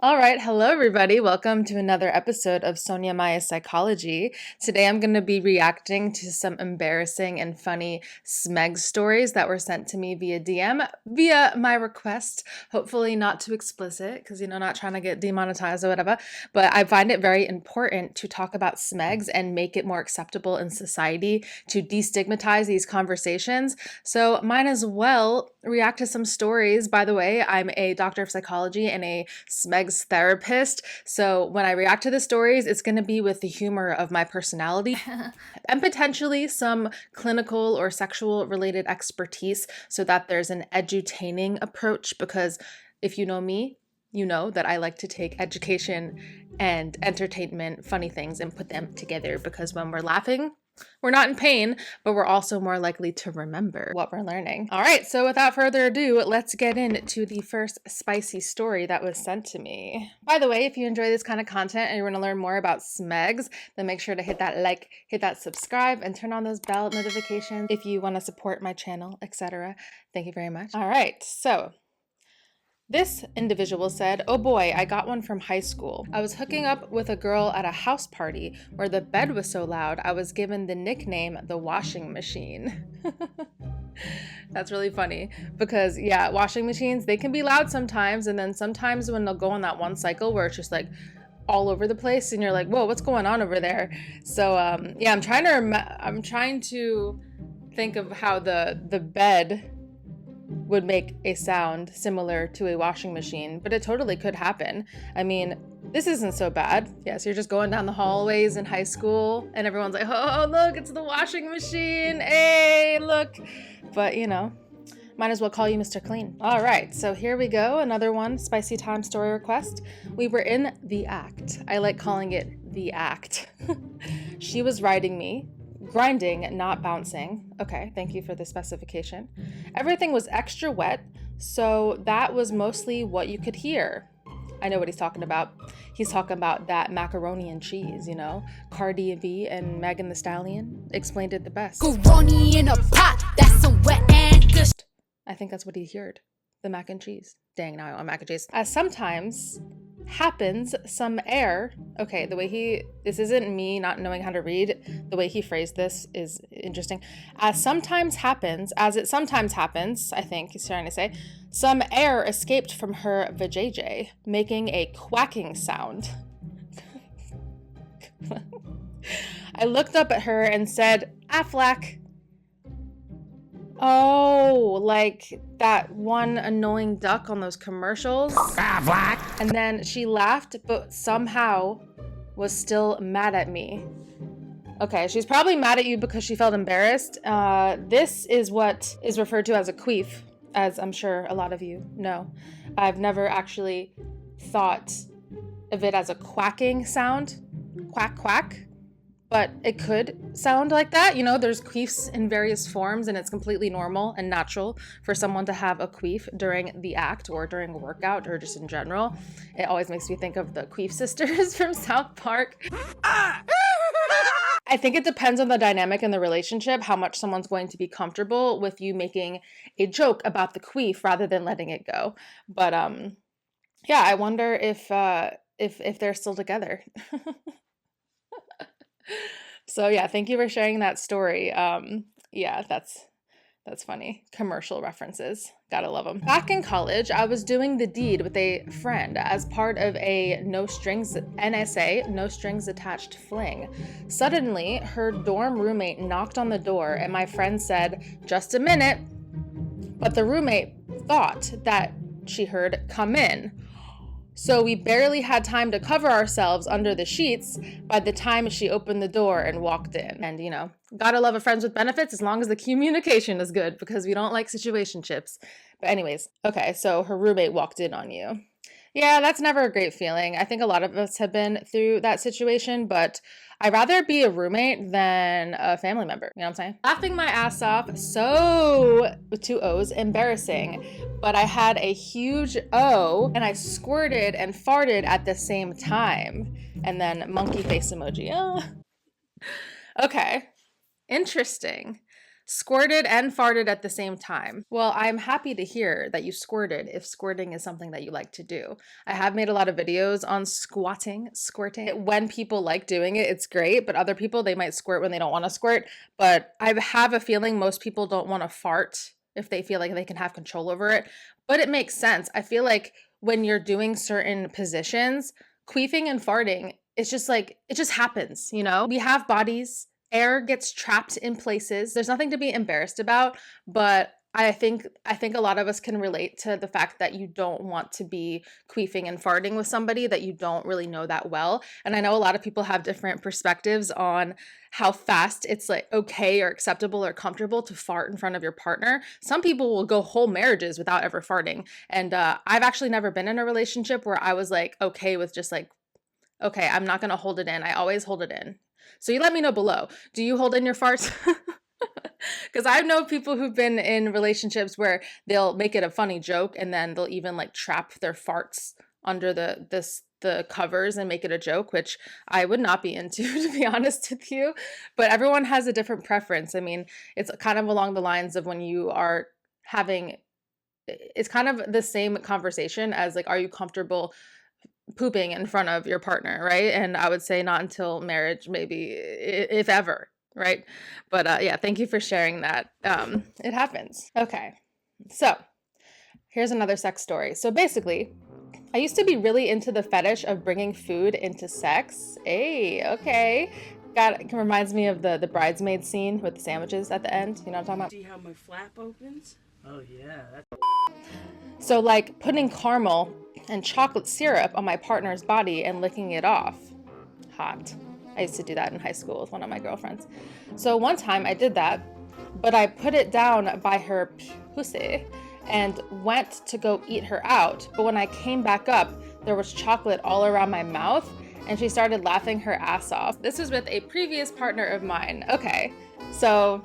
All right, hello everybody. Welcome to another episode of Sonya Maya Psychology. Today I'm going to be reacting to some embarrassing and funny smeg stories that were sent to me via DM, via my request. Hopefully not too explicit because, not trying to get demonetized or whatever, but I find it very important to talk about smegs and make it more acceptable in society to destigmatize these conversations. So might as well react to some stories. By the way, I'm a doctor of psychology and a smeg therapist. So when I react to the stories, it's going to be with the humor of my personality and potentially some clinical or sexual related expertise so that there's an edutaining approach, because if you know me, you know that I like to take education and entertainment, funny things, and put them together, because when we're laughing, we're not in pain, but we're also more likely to remember what we're learning. All right, so without further ado, let's get into the first spicy story that was sent to me. By the way, if you enjoy this kind of content and you want to learn more about smegs, then make sure to hit that like, hit that subscribe, and turn on those bell notifications if you want to support my channel, etc. Thank you very much. All right, so this individual said, "Oh boy, I got one from high school. I was hooking up with a girl at a house party where the bed was so loud I was given the nickname the washing machine." That's really funny because, yeah, washing machines, they can be loud sometimes, and then sometimes when they'll go on that one cycle where it's just like all over the place and you're like, whoa, what's going on over there? So yeah, I'm trying to think of how the bed would make a sound similar to a washing machine, but it totally could happen. I mean, this isn't so bad. Yes, you're just going down the hallways in high school and everyone's like, oh, look, it's the washing machine. Hey, look. But, might as well call you Mr. Clean. All right, so here we go. Another one, spicy time story request. We were in the act. I like calling it the act. She was riding me. Grinding, not bouncing. Okay, thank you for the specification. Everything was extra wet, so that was mostly what you could hear. I know what he's talking about. He's talking about that macaroni and cheese, Cardi B and Megan Thee Stallion explained it the best. Macaroni in a pot, that's some wet and good. I think that's what he heard. The mac and cheese. Dang, now I want mac and cheese. As sometimes happens, some air. Okay, this isn't me not knowing how to read. The way he phrased this is interesting. As it sometimes happens, I think he's trying to say, some air escaped from her vajayjay, making a quacking sound. I looked up at her and said, Aflac. Oh, like that one annoying duck on those commercials. And then she laughed, but somehow was still mad at me. Okay, she's probably mad at you because she felt embarrassed. This is what is referred to as a queef, as I'm sure a lot of you know. I've never actually thought of it as a quacking sound. Quack, quack. But it could sound like that. There's queefs in various forms, and it's completely normal and natural for someone to have a queef during the act or during a workout or just in general. It always makes me think of the Queef sisters from South Park. I think it depends on the dynamic in the relationship, how much someone's going to be comfortable with you making a joke about the queef rather than letting it go. But yeah, I wonder if they're still together. So yeah, thank you for sharing that story. Yeah, that's funny. Commercial references. Gotta love them. Back in college, I was doing the deed with a friend as part of a no strings attached fling. Suddenly, her dorm roommate knocked on the door and my friend said, "Just a minute." But the roommate thought that she heard "come in." So we barely had time to cover ourselves under the sheets by the time she opened the door and walked in. And, gotta love a friends with benefits as long as the communication is good, because we don't like situationships. But anyways, okay, so her roommate walked in on you. Yeah, that's never a great feeling. I think a lot of us have been through that situation, but I'd rather be a roommate than a family member. You know what I'm saying? Laughing my ass off, so, with 2 O's, embarrassing. But I had a huge O and I squirted and farted at the same time. And then monkey face emoji. Oh. Okay, interesting. Squirted and farted at the same time. Well, I'm happy to hear that you squirted if squirting is something that you like to do. I have made a lot of videos on squirting. When people like doing it, it's great, but other people, they might squirt when they don't want to squirt. But I have a feeling most people don't want to fart if they feel like they can have control over it. But it makes sense. I feel like when you're doing certain positions, queefing and farting, it's just like, it just happens, you know? We have bodies. Air gets trapped in places. There's nothing to be embarrassed about, but I think a lot of us can relate to the fact that you don't want to be queefing and farting with somebody that you don't really know that well. And I know a lot of people have different perspectives on how fast it's like okay or acceptable or comfortable to fart in front of your partner. Some people will go whole marriages without ever farting. And I've actually never been in a relationship where I was like okay with just like, okay, I'm not going to hold it in. I always hold it in. So you let me know below. Do you hold in your farts? Because I know people who've been in relationships where they'll make it a funny joke and then they'll even like trap their farts under the covers and make it a joke, which I would not be into, to be honest with you. But everyone has a different preference. I mean, it's kind of along the lines of when you are having, it's kind of the same conversation as like, are you comfortable pooping in front of your partner, right? And I would say not until marriage, maybe, if ever, right? But yeah, thank you for sharing that. It happens. Okay, so here's another sex story. So basically, I used to be really into the fetish of bringing food into sex. Hey, okay. It reminds me of the bridesmaid scene with the sandwiches at the end. You know what I'm talking about? See how my flap opens? Oh yeah, that's... So like putting caramel and chocolate syrup on my partner's body and licking it off. Hot. I used to do that in high school with one of my girlfriends. So one time I did that, but I put it down by her pussy and went to go eat her out. But when I came back up, there was chocolate all around my mouth and she started laughing her ass off. This was with a previous partner of mine. Okay, so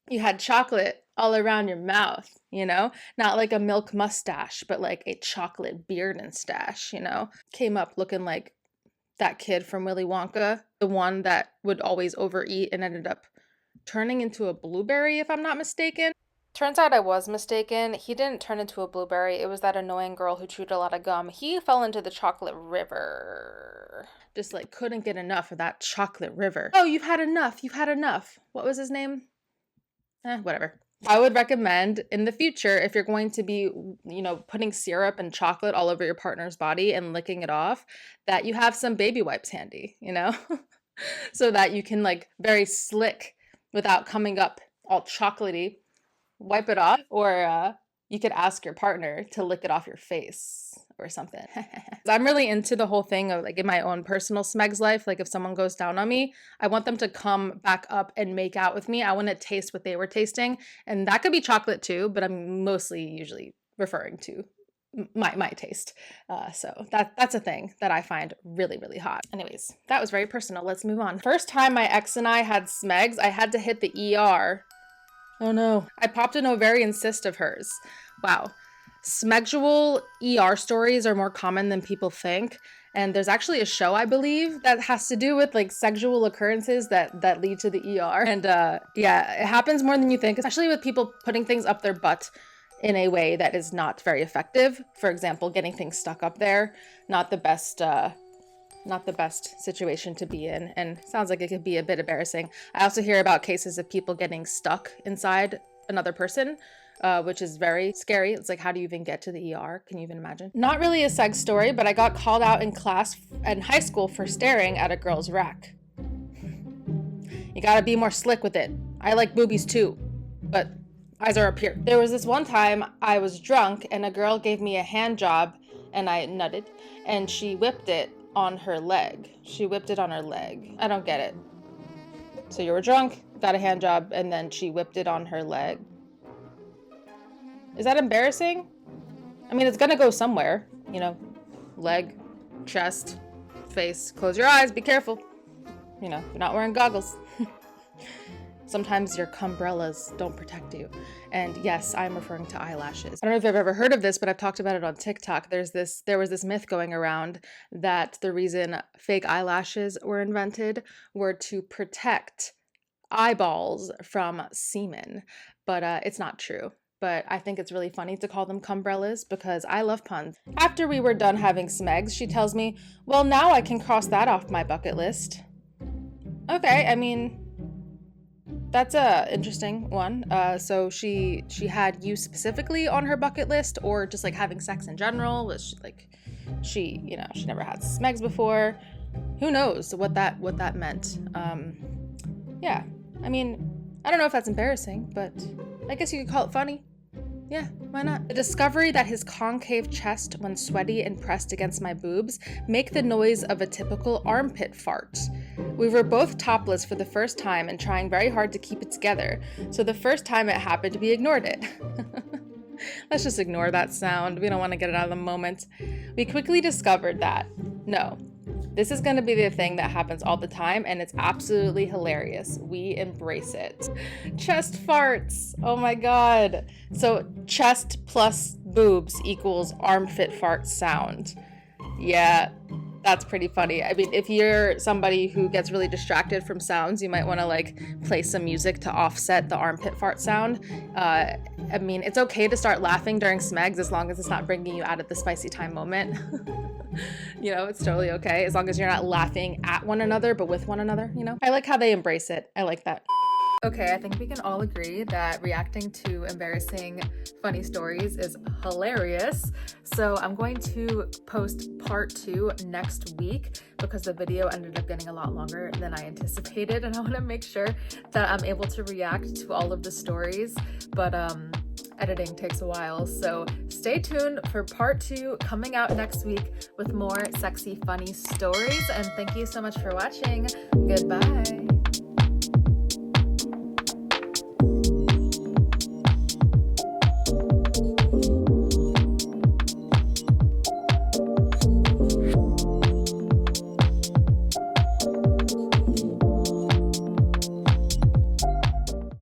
you had chocolate all around your mouth, you know? Not like a milk mustache, but like a chocolate beard and stash, you know? Came up looking like that kid from Willy Wonka, the one that would always overeat and ended up turning into a blueberry, if I'm not mistaken. Turns out I was mistaken. He didn't turn into a blueberry. It was that annoying girl who chewed a lot of gum. He fell into the chocolate river. Just like couldn't get enough of that chocolate river. Oh, you've had enough. You've had enough. What was his name? Whatever. I would recommend in the future, if you're going to be, you know, putting syrup and chocolate all over your partner's body and licking it off, that you have some baby wipes handy, you know, so that you can like very slick without coming up all chocolatey, wipe it off, or you could ask your partner to lick it off your face or something. I'm really into the whole thing of like in my own personal smegs life, like if someone goes down on me, I want them to come back up and make out with me. I want to taste what they were tasting. And that could be chocolate too, but I'm mostly usually referring to my taste. So that's a thing that I find really, really hot. Anyways, that was very personal. Let's move on. First time my ex and I had smegs, I had to hit the ER. Oh no. I popped an ovarian cyst of hers. Wow. Smexual ER stories are more common than people think. And there's actually a show, I believe, that has to do with like sexual occurrences that lead to the ER. And yeah, it happens more than you think, especially with people putting things up their butt in a way that is not very effective. For example, getting things stuck up there, not the best situation to be in, and sounds like it could be a bit embarrassing. I also hear about cases of people getting stuck inside another person, which is very scary. It's like, how do you even get to the ER? Can you even imagine? Not really a sex story, but I got called out in class in high school for staring at a girl's rack. You gotta be more slick with it. I like boobies too, but eyes are up here. There was this one time I was drunk and a girl gave me a hand job and I nutted and she whipped it on her leg. She whipped it on her leg. I don't get it. So you were drunk, got a hand job, and then she whipped it on her leg. Is that embarrassing? I mean, it's gonna go somewhere, you know, leg, chest, face. Close your eyes, be careful. You know, you're not wearing goggles. Sometimes your cumbrellas don't protect you. And yes, I'm referring to eyelashes. I don't know if you've ever heard of this, but I've talked about it on TikTok. There was this myth going around that the reason fake eyelashes were invented were to protect eyeballs from semen, but it's not true. But I think it's really funny to call them cumbrellas because I love puns. After we were done having smegs, she tells me, well, now I can cross that off my bucket list. Okay, I mean, that's a interesting one. So she had you specifically on her bucket list, or just like having sex in general? Was she, like, she never had smegs before? Who knows what that meant? Yeah, I mean, I don't know if that's embarrassing, but I guess you could call it funny. Yeah, why not? The discovery that his concave chest, when sweaty and pressed against my boobs, make the noise of a typical armpit fart. We were both topless for the first time and trying very hard to keep it together, so the first time it happened, we ignored it. Let's just ignore that sound. We don't want to get it out of the moment. We quickly discovered that, no, this is going to be the thing that happens all the time, and it's absolutely hilarious. We embrace it. Chest farts. Oh my god. So chest plus boobs equals armpit fart sound. Yeah, that's pretty funny. I mean, if you're somebody who gets really distracted from sounds, you might want to like play some music to offset the armpit fart sound. I mean, it's okay to start laughing during smegs as long as it's not bringing you out of the spicy time moment. You know, it's totally okay as long as you're not laughing at one another, but with one another, you know? I like how they embrace it. I like that. Okay, I think we can all agree that reacting to embarrassing, funny stories is hilarious. So I'm going to post part 2 next week because the video ended up getting a lot longer than I anticipated, and I want to make sure that I'm able to react to all of the stories, but editing takes a while. So stay tuned for part 2 coming out next week with more sexy, funny stories, and thank you so much for watching. Goodbye.